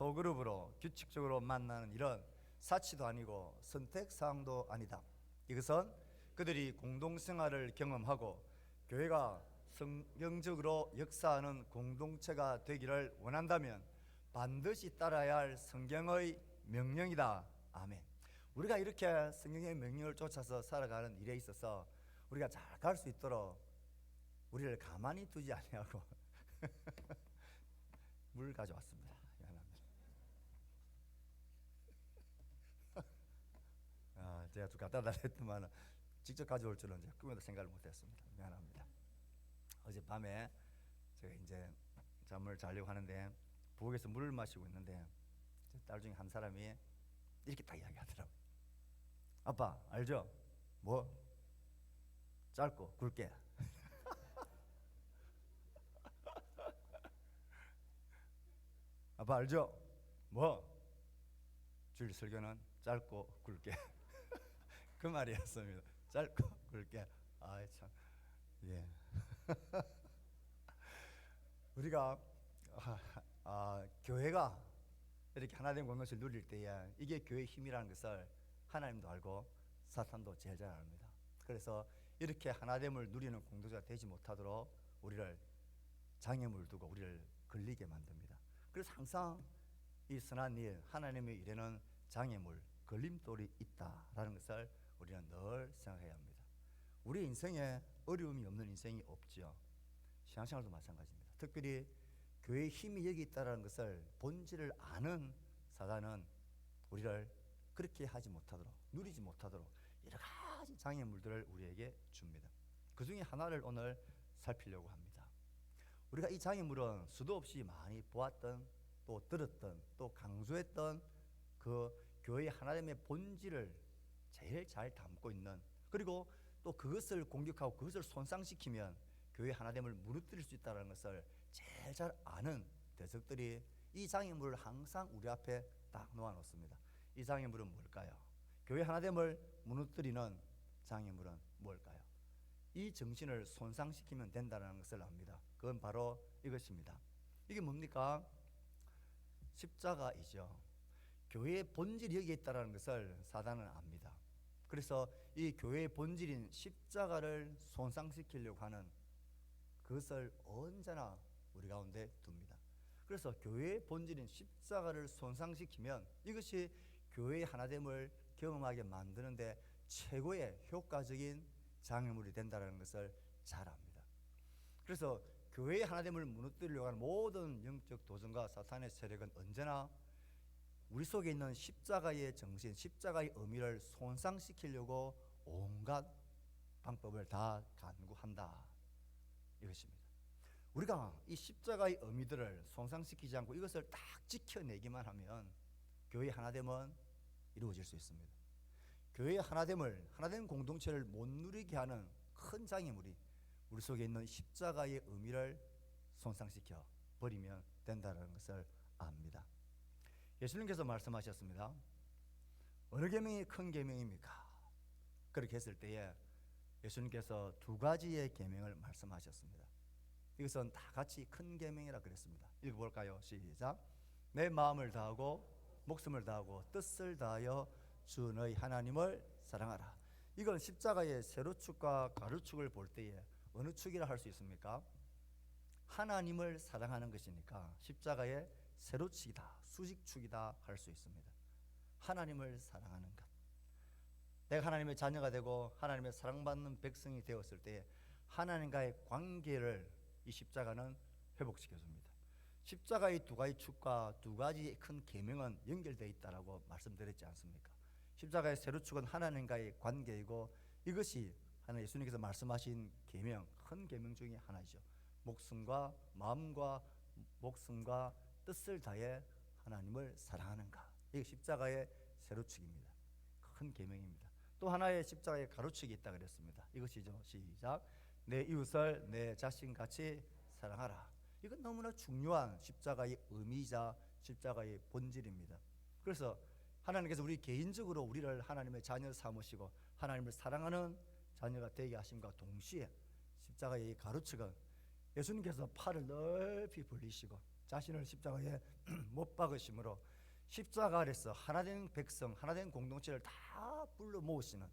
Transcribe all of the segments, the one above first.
소그룹으로 규칙적으로 만나는 일은 사치도 아니고 선택사항도 아니다. 이것은 그들이 공동생활을 경험하고 교회가 성경적으로 역사하는 공동체가 되기를 원한다면 반드시 따라야 할 성경의 명령이다. 아멘. 우리가 이렇게 성경의 명령을 쫓아서 살아가는 일에 있어서 우리가 잘 갈 수 있도록 우리를 가만히 두지 아니하고 물 가져왔습니다. 미안합니다. 제가 좀 갖다 달라 했더만 직접 가져올 줄은 제가 꿈에도 생각을 못했습니다. 미안합니다. 어젯밤에 제가 이제 잠을 자려고 하는데 부엌에서 물을 마시고 있는데 제 딸 중에 한 사람이 이렇게 딱 이야기하더라고요. 아빠 알죠? 뭐? 짧고 굵게. 아빠 알죠? 뭐? 주일 설교는 짧고 굵게. 그 말이었습니다. 짧고 굵게. 아이 참. 예. 우리가 교회가 이렇게 하나된 공동체를 누릴 때에 이게 교회의 힘이라는 것을 하나님도 알고 사탄도 제일 잘 압니다. 그래서 이렇게 하나됨을 누리는 공동체가 되지 못하도록 우리를 장애물 두고 우리를 걸리게 만듭니다. 그래서 항상 이 선한 일, 하나님의 일에는 장애물, 걸림돌이 있다라는 것을 우리는 늘 생각해야 합니다. 우리 인생에 어려움이 없는 인생이 없죠. 신앙생활도 마찬가지입니다. 특별히 교회의 힘이 여기 있다는 것을 본질을 아는 사단은 우리를 그렇게 하지 못하도록, 누리지 못하도록 여러 가지 장애물들을 우리에게 줍니다. 그 중에 하나를 오늘 살피려고 합니다. 우리가 이 장애물은 수도 없이 많이 보았던, 또 들었던, 또 강조했던 그 교회의 하나님의 본질을 제일 잘 담고 있는, 그리고 또 그것을 공격하고 그것을 손상시키면 교회 하나됨을 무너뜨릴 수 있다는 것을 제일 잘 아는 대적들이 이 장애물을 항상 우리 앞에 딱 놓아놓습니다. 이 장애물은 뭘까요? 교회 하나됨을 무너뜨리는 장애물은 뭘까요? 이 정신을 손상시키면 된다는 것을 압니다. 그건 바로 이것입니다. 이게 뭡니까? 십자가이죠. 교회의 본질이 여기에 있다는 것을 사단은 압니다. 그래서 이 교회의 본질인 십자가를 손상시키려고 하는 그것을 언제나 우리 가운데 둡니다. 그래서 교회의 본질인 십자가를 손상시키면 이것이 교회의 하나됨을 경험하게 만드는데 최고의 효과적인 장애물이 된다는 것을 잘 압니다. 그래서 교회의 하나됨을 무너뜨리려고 하는 모든 영적 도전과 사탄의 세력은 언제나 우리 속에 있는 십자가의 정신, 십자가의 의미를 손상시키려고 온갖 방법을 다 간구한다. 이것입니다. 우리가 이 십자가의 의미들을 손상시키지 않고 이것을 딱 지켜내기만 하면 교회의 하나됨은 이루어질 수 있습니다. 교회의 하나됨 공동체를 못 누리게 하는 큰 장애물이 우리 속에 있는 십자가의 의미를 손상시켜 버리면 된다는 것을 압니다. 예수님께서 말씀하셨습니다. 어느 계명이 큰 계명입니까? 그렇게 했을 때에 예수님께서 두 가지의 계명을 말씀하셨습니다. 이것은 다 같이 큰 계명이라 그랬습니다. 읽어볼까요? 시작. 내 마음을 다하고 목숨을 다하고 뜻을 다하여 주 너희 하나님을 사랑하라. 이건 십자가의 세로축과 가로축을 볼 때에 어느 축이라 할 수 있습니까? 하나님을 사랑하는 것이니까 십자가의 세로축이다, 수직축이다 할 수 있습니다. 하나님을 사랑하는 것. 내가 하나님의 자녀가 되고 하나님의 사랑받는 백성이 되었을 때 하나님과의 관계를 이 십자가는 회복시켜줍니다. 십자가의 두 가지 축과 두 가지 큰 계명은 연결되어 있다라고 말씀드렸지 않습니까? 십자가의 세로축은 하나님과의 관계이고 이것이 하나 예수님께서 말씀하신 계명, 큰 계명 중에 하나이죠. 목숨과 마음과 목숨과 뜻을 다해 하나님을 사랑하는가. 이게 십자가의 세로축입니다. 큰 계명입니다. 또 하나의 십자가의 가로축이 있다 그랬습니다. 이것이죠. 시작. 내 이웃을 내 자신같이 사랑하라. 이건 너무나 중요한 십자가의 의미이자 십자가의 본질입니다. 그래서 하나님께서 우리 개인적으로 우리를 하나님의 자녀 삼으시고 하나님을 사랑하는 자녀가 되게 하심과 동시에 십자가의 가로축은 예수님께서 팔을 넓이 벌리시고 자신을 십자가에 못 박으심으로 십자가 아래서 하나된 백성, 하나된 공동체를 다 불러 모으시는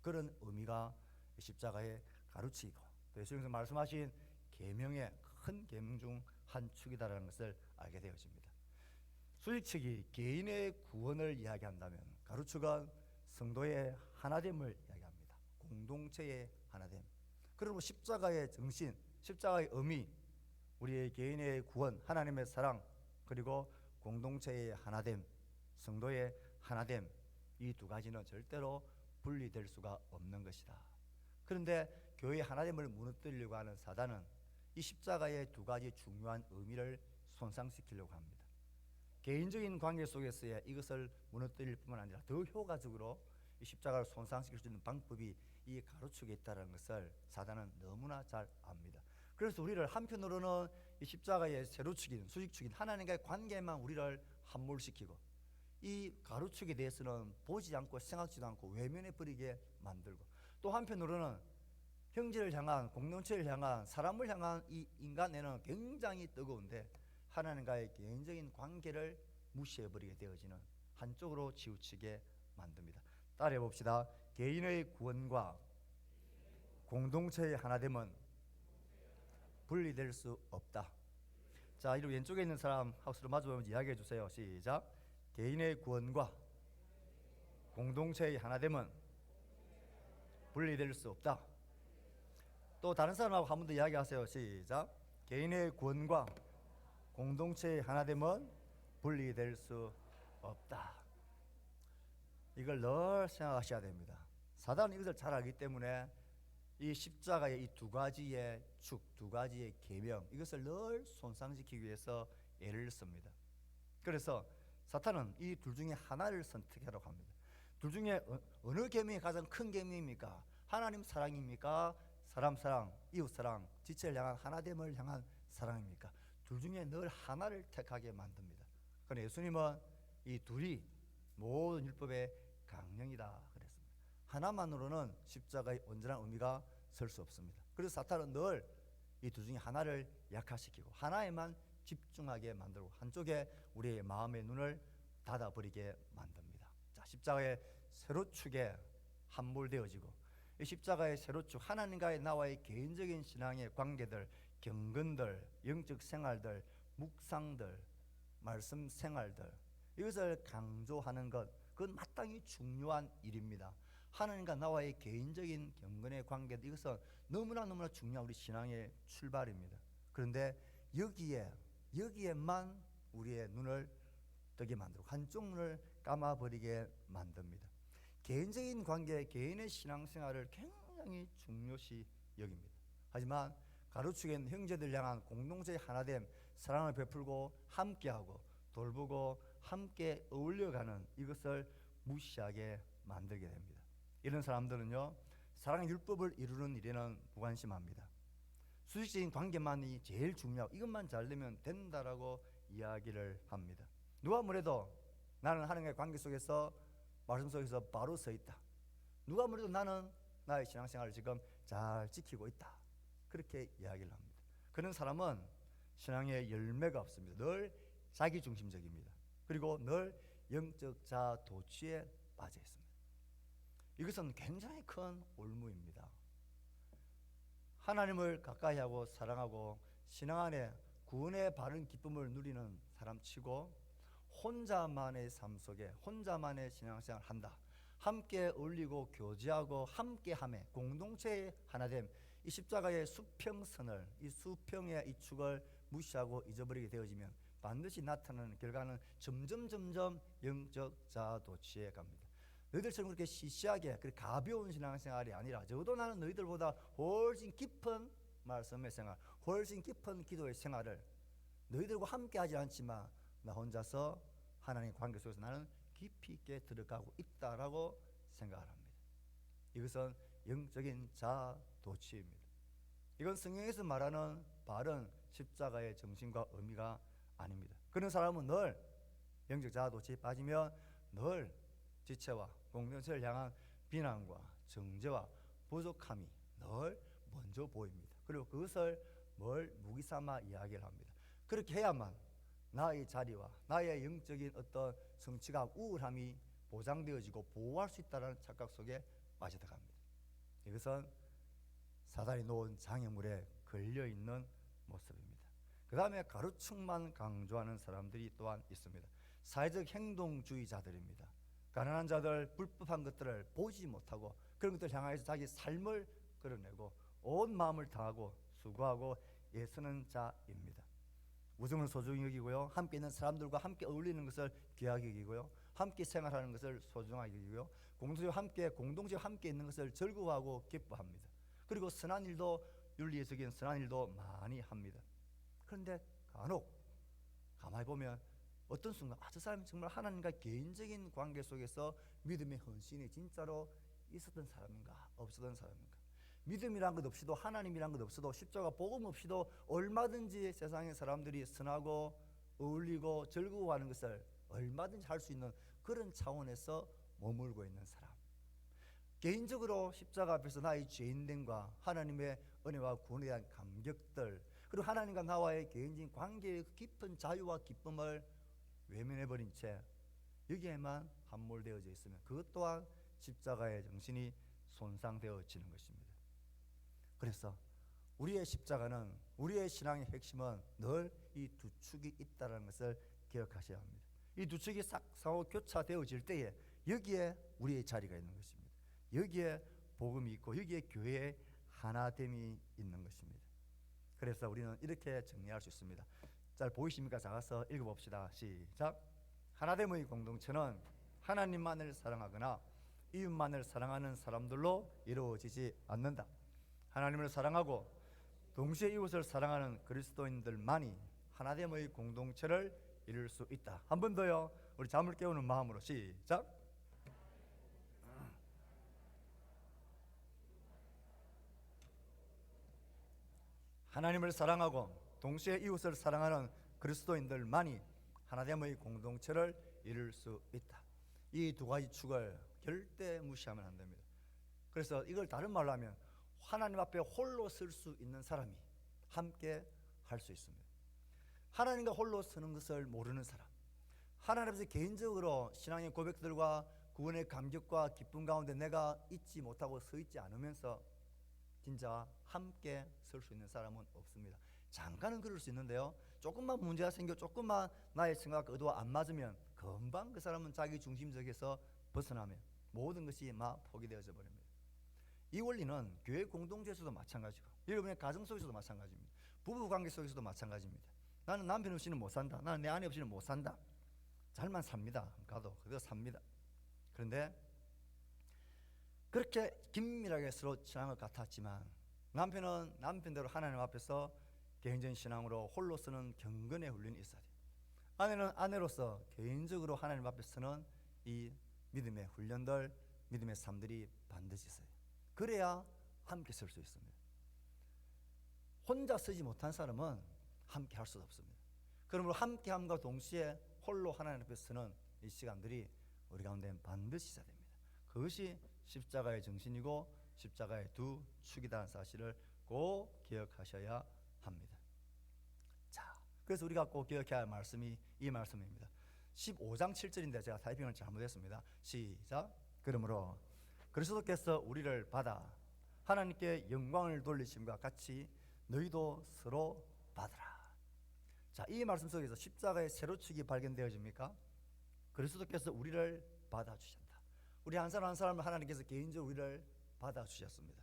그런 의미가 십자가의 가르치고 또 예수님께서 말씀하신 계명의 큰 계명 중 한 축이다라는 것을 알게 되어집니다. 수익 측이 개인의 구원을 이야기한다면 가루 측은 성도의 하나됨을 이야기합니다. 공동체의 하나됨. 그리고 십자가의 정신, 십자가의 의미, 우리의 개인의 구원, 하나님의 사랑, 그리고 공동체의 하나됨, 성도의 하나됨, 이 두 가지는 절대로 분리될 수가 없는 것이다. 그런데 교회의 하나됨을 무너뜨리려고 하는 사단은 이 십자가의 두 가지 중요한 의미를 손상시키려고 합니다. 개인적인 관계 속에서의 이것을 무너뜨릴 뿐만 아니라 더 효과적으로 이 십자가를 손상시킬 수 있는 방법이 이 가로축에 있다는 것을 사단은 너무나 잘 압니다. 그래서 우리를 한편으로는 이 십자가의 세로축인 수직축인 하나님과의 관계만 우리를 함몰시키고 이 가로축에 대해서는 보지 않고 생각지도 않고 외면해버리게 만들고 또 한편으로는 형제를 향한 공동체를 향한 사람을 향한 이 인간에는 굉장히 뜨거운데 하나님과의 개인적인 관계를 무시해버리게 되어지는 한쪽으로 치우치게 만듭니다. 따라해 봅시다. 개인의 구원과 공동체의 하나됨은 분리될 수 없다. 자, 이리 왼쪽에 있는 사람 하우스로 마주보면서 이야기해 주세요. 시작. 개인의 구원과 공동체의 하나됨은 분리될 수 없다. 또 다른 사람하고 한 번 더 이야기하세요. 시작. 개인의 구원과 공동체의 하나됨은 분리될 수 없다. 이걸 늘 생각하셔야 됩니다. 사단은 이것을 잘 알기 때문에 이 십자가의 이 두 가지의 축, 두 가지의 계명, 이것을 늘 손상시키기 위해서 애를 씁니다. 그래서 사탄은 이 둘 중에 하나를 선택하라고 합니다. 둘 중에 어느 계명이 가장 큰 계명입니까? 하나님 사랑입니까? 사람 사랑, 이웃 사랑, 지체를 향한 하나됨을 향한 사랑입니까? 둘 중에 늘 하나를 택하게 만듭니다. 그런데 예수님은 이 둘이 모든 율법의 강령이다 그랬습니다. 하나만으로는 십자가의 온전한 의미가 설 수 없습니다. 그래서 사탄은 늘 이 둘 중에 하나를 약화시키고 하나에만 집중하게 만들고 한쪽에 우리의 마음의 눈을 닫아버리게 만듭니다. 자, 십자가의 세로축에 함몰되어지고 이 십자가의 세로축 하나님과의 나와의 개인적인 신앙의 관계들, 경건들, 영적 생활들, 묵상들, 말씀 생활들 이것을 강조하는 것 그건 마땅히 중요한 일입니다. 하나님과 나와의 개인적인 경건의 관계들 이것은 너무나 중요한 우리 신앙의 출발입니다. 그런데 여기에만 우리의 눈을 뜨게 만들고 한쪽 눈을 감아버리게 만듭니다. 개인적인 관계, 개인의 신앙생활을 굉장히 중요시 여깁니다. 하지만 가로축에 있는 형제들 향한 공동체의 하나됨, 사랑을 베풀고 함께하고 돌보고 함께 어울려가는 이것을 무시하게 만들게 됩니다. 이런 사람들은요, 사랑의 율법을 이루는 일에는 무관심합니다. 수직적인 관계만이 제일 중요하고 이것만 잘 되면 된다라고 이야기를 합니다. 누가 뭐래도 나는 하나님과의 관계 속에서 말씀 속에서 바로 서 있다. 누가 뭐래도 나는 나의 신앙생활을 지금 잘 지키고 있다. 그렇게 이야기를 합니다. 그런 사람은 신앙의 열매가 없습니다. 늘 자기중심적입니다. 그리고 늘 영적 자아 도취에 빠져 있습니다. 이것은 굉장히 큰 올무입니다. 하나님을 가까이 하고 사랑하고 신앙 안에 구원의 바른 기쁨을 누리는 사람치고 혼자만의 삶 속에 혼자만의 신앙생활을 한다. 함께 어울리고 교제하고 함께함에 공동체의 하나됨 이 십자가의 수평선을 이 수평의 이 축을 무시하고 잊어버리게 되어지면 반드시 나타나는 결과는 점점 영적 자아도취에 갑니다. 너희들처럼 그렇게 시시하게 그렇게 가벼운 신앙생활이 아니라 적어도 나는 너희들보다 훨씬 깊은 말씀의 생활 훨씬 깊은 기도의 생활을 너희들과 함께 하지 않지만 나 혼자서 하나님의 관계 속에서 나는 깊이 있게 들어가고 있다라고 생각을 합니다. 이것은 영적인 자아도취입니다. 이건 성경에서 말하는 바른 십자가의 정신과 의미가 아닙니다. 그런 사람은 늘 영적 자아도취에 빠지면 늘 지체와 공동체를 향한 비난과 정죄와 부족함이 늘 먼저 보입니다. 그리고 그것을 뭘 무기삼아 이야기를 합니다. 그렇게 해야만 나의 자리와 나의 영적인 어떤 성취감, 우월함이 보장되어지고 보호할 수 있다는 착각 속에 빠져들어갑니다. 이것은 사단이 놓은 장애물에 걸려있는 모습입니다. 그 다음에 가르침만 강조하는 사람들이 또한 있습니다. 사회적 행동주의자들입니다. 가난한 자들, 불법한 것들을 보지 못하고 그런 것들을 향해서 자기 삶을 끌어내고 온 마음을 다하고 수고하고 애쓰는 자입니다. 우정을 소중히 여기고요, 함께 있는 사람들과 함께 어울리는 것을 귀하게 여기고요, 함께 생활하는 것을 소중하게 여기고요, 공동체와 함께 있는 것을 즐거워하고 기뻐합니다. 그리고 선한 일도, 윤리적인 선한 일도 많이 합니다. 그런데 간혹 가만히 보면 어떤 순간 저 사람이 정말 하나님과 개인적인 관계 속에서 믿음의 헌신이 진짜로 있었던 사람인가 없었던 사람인가, 믿음이란 것 없이도, 하나님이란 것 없이도, 십자가 복음 없이도 얼마든지 세상의 사람들이 선하고 어울리고 즐거워하는 것을 얼마든지 할 수 있는 그런 차원에서 머물고 있는 사람, 개인적으로 십자가 앞에서 나의 죄인됨과 하나님의 은혜와 구원에 대한 감격들, 그리고 하나님과 나와의 개인적인 관계의 깊은 자유와 기쁨을 외면해버린 채 여기에만 함몰되어져 있으면 그것 또한 십자가의 정신이 손상되어지는 것입니다. 그래서 우리의 십자가는, 우리의 신앙의 핵심은 늘 이 두 축이 있다는 것을 기억하셔야 합니다. 이 두 축이 싹 상호 교차되어질 때에 여기에 우리의 자리가 있는 것입니다. 여기에 복음이 있고 여기에 교회의 하나됨이 있는 것입니다. 그래서 우리는 이렇게 정리할 수 있습니다. 잘 보이십니까? 작아서 읽어봅시다. 시작. 하나됨의 공동체는 하나님만을 사랑하거나 이웃만을 사랑하는 사람들로 이루어지지 않는다. 하나님을 사랑하고 동시에 이웃을 사랑하는 그리스도인들만이 하나됨의 공동체를 이룰 수 있다. 한 번 더요. 우리 잠을 깨우는 마음으로 시작. 하나님을 사랑하고 동시에 이웃을 사랑하는 그리스도인들만이 하나됨의 공동체를 이룰 수 있다. 이 두 가지 축을 절대 무시하면 안 됩니다. 그래서 이걸 다른 말로 하면 하나님 앞에 홀로 설 수 있는 사람이 함께 할 수 있습니다. 하나님과 홀로 서는 것을 모르는 사람, 하나님 앞에서 개인적으로 신앙의 고백들과 구원의 감격과 기쁨 가운데 내가 있지 못하고 서 있지 않으면서 진짜 함께 설 수 있는 사람은 없습니다. 잠깐은 그럴 수 있는데요, 조금만 문제가 생겨, 조금만 나의 생각과 의도와 안 맞으면 금방 그 사람은 자기 중심적에서 벗어나면 모든 것이 막 포기되어져 버립니다. 이 원리는 교회 공동체에서도 마찬가지고 여러분의 가정 속에서도 마찬가지입니다. 부부 관계 속에서도 마찬가지입니다. 나는 남편 없이는 못 산다, 나는 내 아내 없이는 못 산다, 잘만 삽니다. 가도 그대로 삽니다. 그런데 그렇게 긴밀하게 서로 친한 것 같았지만 남편은 남편대로 하나님 앞에서 개인적인 신앙으로 홀로 서는 경건의 훈련이 있어야 돼요. 아내는 아내로서 개인적으로 하나님 앞에 서는 이 믿음의 훈련들, 믿음의 삶들이 반드시 있어요. 그래야 함께 설 수 있습니다. 혼자 서지 못한 사람은 함께 할 수 없습니다. 그러므로 함께함과 동시에 홀로 하나님 앞에 서는 이 시간들이 우리 가운데 반드시 있어야 됩니다. 그것이 십자가의 정신이고 십자가의 두 축이라는 사실을 꼭 기억하셔야 합니다. 자, 그래서 우리가 꼭 기억해야 할 말씀이 이 말씀입니다. 15장 7절인데 제가 타이핑을 잘못했습니다. 시작. 그러므로 그리스도께서 우리를 받아 하나님께 영광을 돌리심과 같이 너희도 서로 받으라. 자, 이 말씀 속에서 십자가의 세로축이 발견되어집니까? 그리스도께서 우리를 받아주신다. 우리 한 사람 한 사람을 하나님께서 개인적으로 우리를 받아주셨습니다.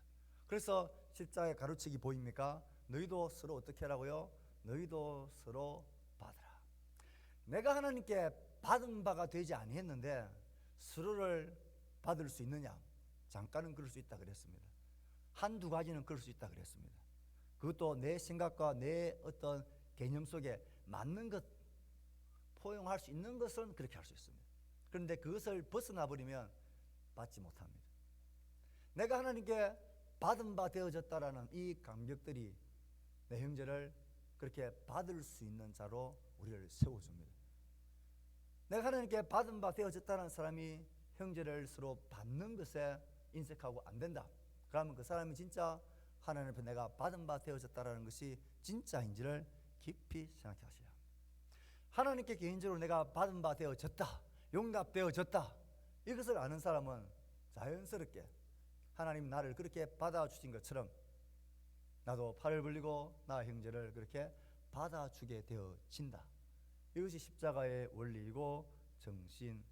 그래서 십자가의 가로축이 보입니까? 너희도 서로 어떻게 하라고요? 너희도 서로 받으라. 내가 하나님께 받은 바가 되지 아니했는데 서로를 받을 수 있느냐? 잠깐은 그럴 수 있다 그랬습니다. 한두 가지는 그럴 수 있다 그랬습니다. 그것도 내 생각과 내 어떤 개념 속에 맞는 것, 포용할 수 있는 것은 그렇게 할 수 있습니다. 그런데 그것을 벗어나 버리면 받지 못합니다. 내가 하나님께 받은 바 되어졌다라는 이 감격들이 내 형제를 그렇게 받을 수 있는 자로 우리를 세워줍니다. 내가 하나님께 받은 바 되어졌다는 사람이 형제를 서로 받는 것에 인색하고 안 된다. 그러면 그 사람이 진짜 하나님 앞에 내가 받은 바 되어졌다라는 것이 진짜인지를 깊이 생각하셔야 합니다. 하나님께 개인적으로 내가 받은 바 되어졌다, 용납되어졌다, 이것을 아는 사람은 자연스럽게 하나님 나를 그렇게 받아주신 것처럼 나도 팔을 벌리고 나 형제를 그렇게 받아주게 되어진다. 이것이 십자가의 원리이고 정신입니다.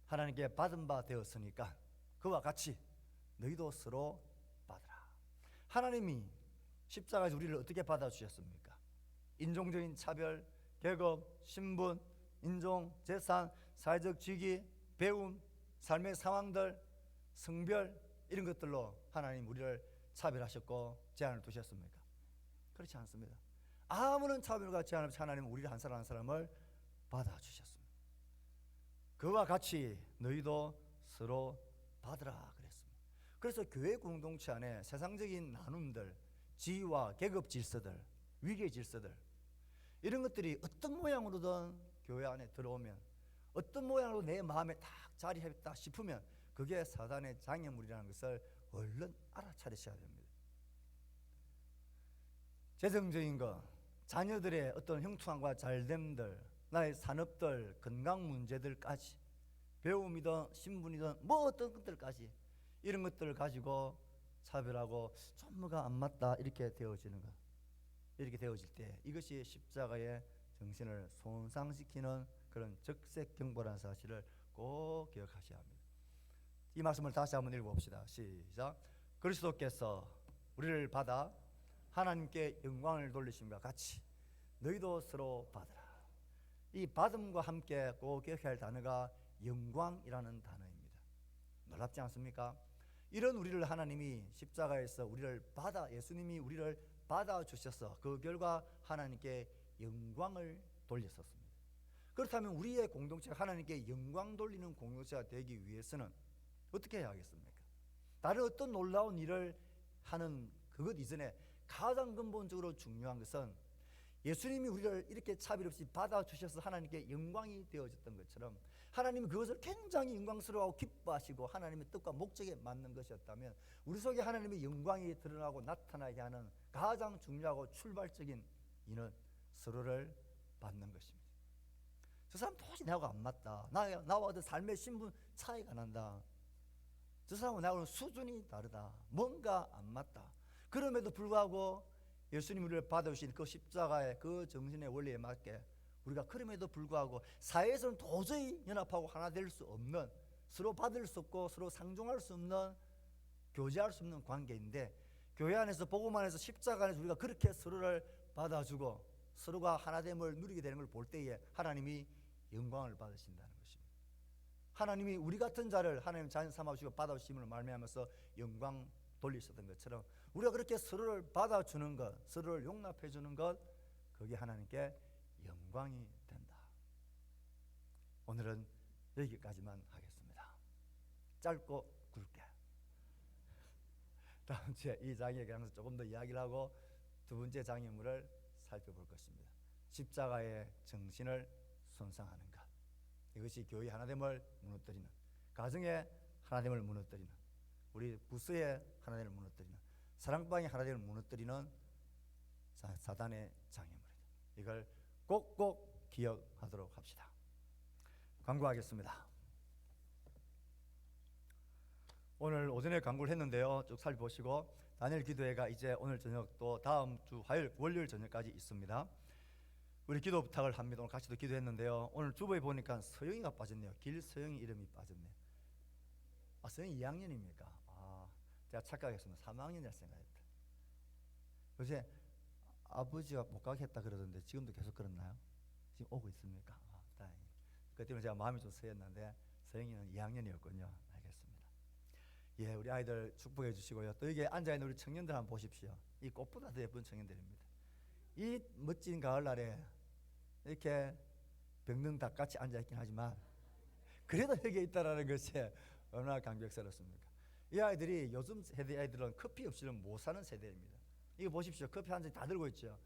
하나님께 받은 바 되었으니까 그와 같이 너희도 서로 받으라. 하나님이 십자가에서 우리를 어떻게 받아주셨습니까? 인종적인 차별, 계급, 신분, 인종, 재산, 사회적 직위, 배움, 삶의 상황들, 성별, 이런 것들로 하나님 우리를 차별하셨고 제한을 두셨습니까? 그렇지 않습니다. 아무런 차별과 제한 없이 하나님은 우리를 한 사람 한 사람을 받아주셨습니다. 그와 같이 너희도 서로 받으라 그랬습니다. 그래서 교회 공동체 안에 세상적인 나눔들, 지위와 계급 질서들, 위계 질서들, 이런 것들이 어떤 모양으로든 교회 안에 들어오면, 어떤 모양으로 내 마음에 딱 자리했다 싶으면 그게 사단의 장애물이라는 것을 얼른 알아차리셔야 됩니다. 재정적인 것, 자녀들의 어떤 형통함과 잘됨들, 나의 산업들, 건강 문제들까지, 배움이든 신분이든 뭐 어떤 것들까지, 이런 것들을 가지고 차별하고 좀 뭐가 안 맞다 이렇게 되어지는 것, 이렇게 되어질 때 이것이 십자가의 정신을 손상시키는 그런 적색경보라는 사실을 꼭 기억하셔야 합니다. 이 말씀을 다시 한번 읽어봅시다. 시작. 그리스도께서 우리를 받아 하나님께 영광을 돌리심과 같이 너희도 서로 받으라. 이 받음과 함께 꼭 기억해야 할 단어가 영광이라는 단어입니다. 놀랍지 않습니까? 이런 우리를 하나님이 십자가에서 우리를 받아, 예수님이 우리를 받아 주셔서 그 결과 하나님께 영광을 돌렸었습니다. 그렇다면 우리의 공동체가 하나님께 영광 돌리는 공동체가 되기 위해서는 어떻게 해야 하겠습니까? 다른 어떤 놀라운 일을 하는 그것 이전에 가장 근본적으로 중요한 것은 예수님이 우리를 이렇게 차별 없이 받아주셔서 하나님께 영광이 되어졌던 것처럼 하나님이 그것을 굉장히 영광스러워하고 기뻐하시고 하나님의 뜻과 목적에 맞는 것이었다면 우리 속에 하나님의 영광이 드러나고 나타나게 하는 가장 중요하고 출발적인 이는 서로를 받는 것입니다. 저 사람 도저히 나하고 안 맞다, 나와 그 삶의 신분 차이가 난다, 저 사람은 나하고는 수준이 다르다, 뭔가 안 맞다, 그럼에도 불구하고 예수님 우리를 받아주신 그 십자가의 그 정신의 원리에 맞게 우리가 그럼에도 불구하고 사회에서는 도저히 연합하고 하나 될 수 없는, 서로 받을 수 없고 서로 상종할 수 없는, 교제할 수 없는 관계인데 교회 안에서 복음 안에서 십자가 안에서 우리가 그렇게 서로를 받아주고 서로가 하나됨을 누리게 되는 걸 볼 때에 하나님이 영광을 받으신다는 것입니다. 하나님이 우리 같은 자를 하나님 자연 삼아주시고 받아주심을 말미암아서 영광 돌리셨던 것처럼 우리가 그렇게 서로를 받아주는 것, 서로를 용납해주는 것, 그게 하나님께 영광이 된다. 오늘은 여기까지만 하겠습니다. 짧고 굵게. 다음 주에 이 장애에 관해서 조금 더 이야기를 하고 두 번째 장애물을 살펴볼 것입니다. 십자가의 정신을 손상하는 것. 이것이 교회 하나됨을 무너뜨리는, 가정의 하나됨을 무너뜨리는, 우리 부서의 하나됨을 무너뜨리는, 사랑방의 하나됨을 무너뜨리는 사단의 장애물이다. 이걸 꼭꼭 기억하도록 합시다. 광고하겠습니다. 오늘 오전에 광고를 했는데요, 쭉 살펴보시고 다니엘 기도회가 이제 오늘 저녁 또 다음 주 화요일, 월요일 저녁까지 있습니다. 우리 기도 부탁을 합니다. 오늘 같이도 기도했는데요, 오늘 주보에 보니까 서영이가 빠졌네요. 길서영이 이름이 빠졌네요. 아, 서영이 2학년입니까? 아, 제가 착각했습니다. 3학년이라 생각했다. 요새 아버지가 못 가게 했다 그러던데 지금도 계속 그렇나요? 지금 오고 있습니까? 아, 다행히. 그 때문에 제가 마음이 좀 쓰였는데 서영이는 2학년이었군요. 알겠습니다. 예, 우리 아이들 축복해 주시고요. 또 여기 앉아있는 우리 청년들 한번 보십시오. 이 꽃보다 더 예쁜 청년들입니다. 이 멋진 가을날에 이렇게 병등닭같이 앉아있긴 하지만 그래도 여기에 있다는 것이 얼마나 감격스럽습니까? 이 아이들이 요즘 세대 아이들은 커피 없이는 못 사는 세대입니다. 이거 보십시오. 커피 한 잔 다 들고 있죠.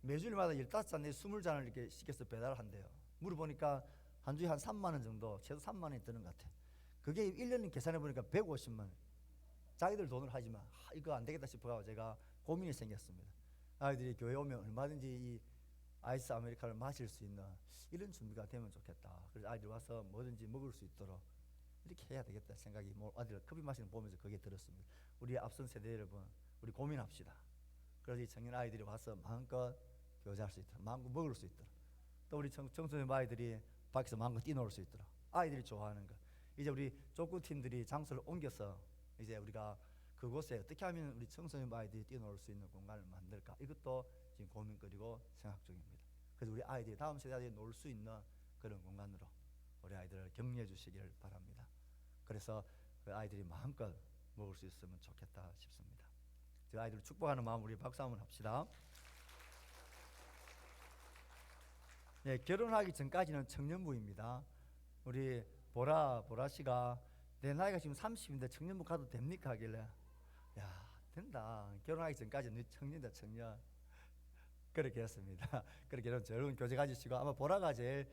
매주일마다 15잔 내지 20잔을 이렇게 시켜서 배달을 한대요. 물어보니까 한 주에 한 3만 원 정도, 최소 3만 원이 드는 것 같아요. 그게 1년 계산해 보니까 150만 원. 자기들 돈을 하지만 이거 안 되겠다 싶어서 제가 고민이 생겼습니다. 아이들이 교회 오면 얼마든지 이 아이스 아메리카노를 마실 수 있는 이런 준비가 되면 좋겠다. 그래서 아이들이 와서 뭐든지 먹을 수 있도록 이렇게 해야 되겠다 생각이 아들 커피 마시는 거 보면서 그게 들었습니다. 우리 앞선 세대 여러분, 우리 고민합시다. 그래서 이 청년 아이들이 와서 마음껏 교제할 수 있도록, 마음껏 먹을 수 있도록, 또 우리 청소년 아이들이 밖에서 마음껏 뛰놀 수 있도록, 아이들이 좋아하는 것. 이제 우리 족구 팀들이 장소를 옮겨서 이제 우리가 그곳에 어떻게 하면 우리 청소년 아이들이 뛰놀 수 있는 공간을 만들까, 이것도 지금 고민거리고 생각 중입니다. 그래서 우리 아이들이 다음 세대들이 놀 수 있는 그런 공간으로 우리 아이들을 격려해 주시기를 바랍니다. 그래서 그 아이들이 마음껏 먹을 수 있으면 좋겠다 싶습니다. 저 아이들을 축복하는 마음 우리 박수 한번 합시다. 네, 결혼하기 전까지는 청년부입니다. 우리 보라 씨가 내 나이가 지금 30인데 청년부 가도 됩니까 하길래, 야 된다, 결혼하기 전까지는 네 청년이다 청년, 그렇게 했습니다. 그렇게 여러분 젊은 교제 가지시고, 아마 보라가 제일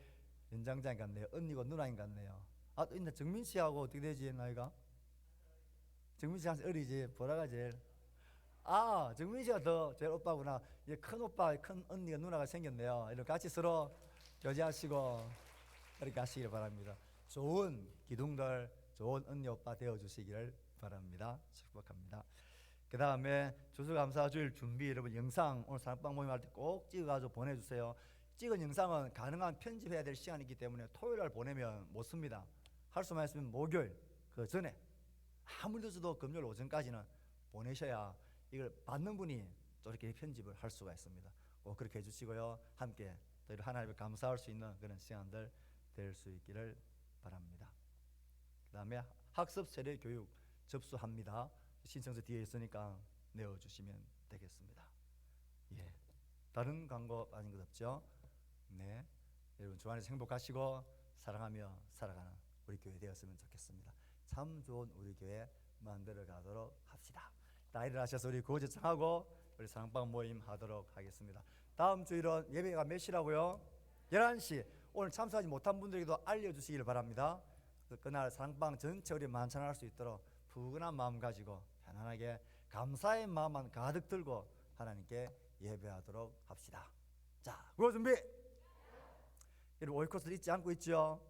연장자인 것 같네요. 언니고 누나인 것 같네요. 아, 또 있네. 정민 씨하고 어떻게 되지 나이가? 정민 씨한테 어리지. 보라가 제일. 아, 정민 씨가 더 제일 오빠구나. 이제 큰 오빠, 큰 언니가 누나가 생겼네요. 이렇게 같이 서로 교제하시고 그렇게 하시기를 바랍니다. 좋은 기둥들, 좋은 언니 오빠 되어 주시기를 바랍니다. 축복합니다. 그 다음에 추수감사주일 준비, 여러분 영상 오늘 사랑방 모임할 때 꼭 찍어가지고 보내주세요. 찍은 영상은 가능한 편집해야 될 시간이기 때문에 토요일날 보내면 못 씁니다. 할 수만 있으면 목요일 그 전에, 아무리 늦어도 금요일 오전까지는 보내셔야 이걸 받는 분이 또 이렇게 편집을 할 수가 있습니다. 꼭 그렇게 해주시고요. 함께 또 하나님을 감사할 수 있는 그런 시간들 될 수 있기를 바랍니다. 그 다음에 학습 세례 교육 접수합니다. 신청서 뒤에 있으니까 내어주시면 되겠습니다. 예, 다른 광고 아닌 것 없죠? 네, 여러분 주 안에서 행복하시고 사랑하며 살아가는 우리 교회 되었으면 좋겠습니다. 참 좋은 우리 교회 만들어 가도록 합시다. 다 일어나셔서 우리 구호 제청하고 우리 사랑방 모임 하도록 하겠습니다. 다음 주일은 예배가 몇 시라고요? 11시. 오늘 참석하지 못한 분들에게도 알려주시길 바랍니다. 그날 사랑방 전체 우리 만찬할 수 있도록 푸근한 마음 가지고 편안하게 감사의 마음만 가득 들고 하나님께 예배하도록 합시다. 자, 구호 준비. 여러분 오이코스 잊지 않고 있죠?